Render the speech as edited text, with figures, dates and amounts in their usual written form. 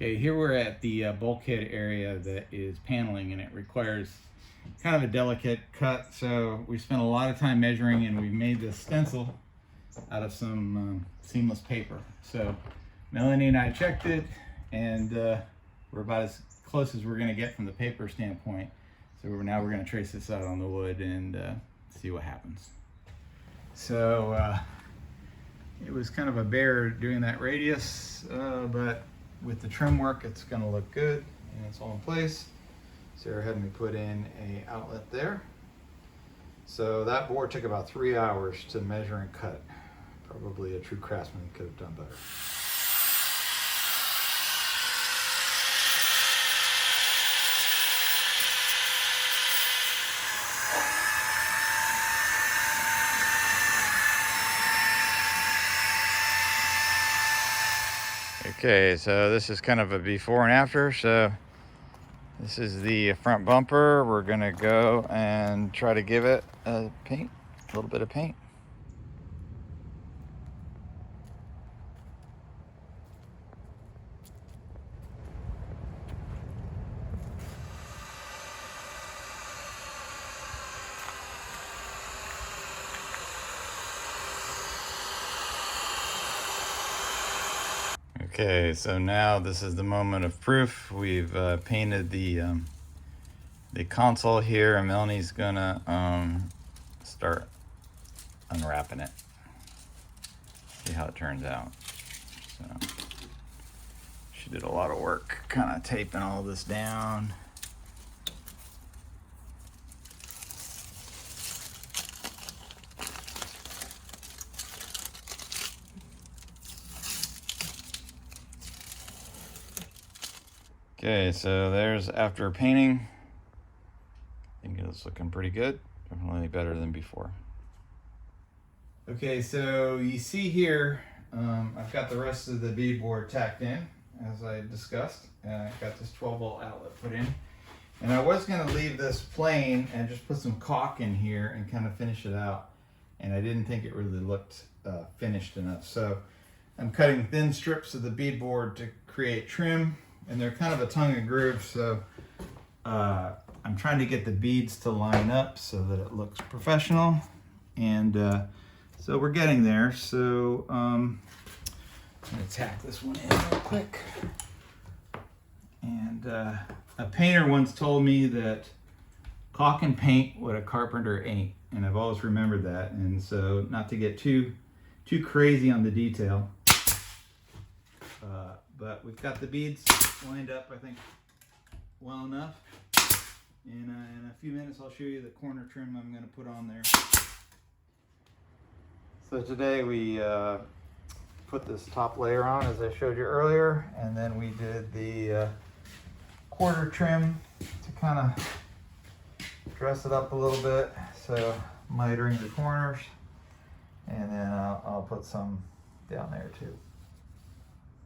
Okay, here we're at the bulkhead area that is paneling, and it requires kind of a delicate cut. So we spent a lot of time measuring, and we've made this stencil out of some seamless paper. So Melanie and I checked it, and we're about as close as we're going to get from the paper standpoint. So now we're going to trace this out on the wood and see what happens. So it was kind of a bear doing that radius, but with the trim work, it's going to look good, and it's all in place. Sarah had me put in a outlet there. So that board took about 3 hours to measure and cut. Probably a true craftsman could have done better. Okay, so this is kind of a before and after. So this is the front bumper. We're gonna go and try to give it a little bit of paint. Okay, so now this is the moment of proof. We've painted the console here, and Melanie's gonna start unwrapping it. See how it turns out. So she did a lot of work kind of taping all this down. Okay, so there's after painting. I think it's looking pretty good. Definitely better than before. Okay, so you see here, I've got the rest of the beadboard tacked in, as I discussed. And I've got this 12-volt outlet put in. And I was gonna leave this plain and just put some caulk in here and kind of finish it out. And I didn't think it really looked finished enough. So I'm cutting thin strips of the beadboard to create trim. And they're kind of a tongue and groove, so I'm trying to get the beads to line up so that it looks professional. And so we're getting there. So I'm gonna tack this one in real quick. And a painter once told me that caulk and paint what a carpenter ain't, and I've always remembered that. And so not to get too crazy on the detail. But we've got the beads lined up, I think, well enough. And in a few minutes, I'll show you the corner trim I'm going to put on there. So today we put this top layer on, as I showed you earlier, and then we did the quarter trim to kind of dress it up a little bit. So mitering the corners, and then I'll put some down there too.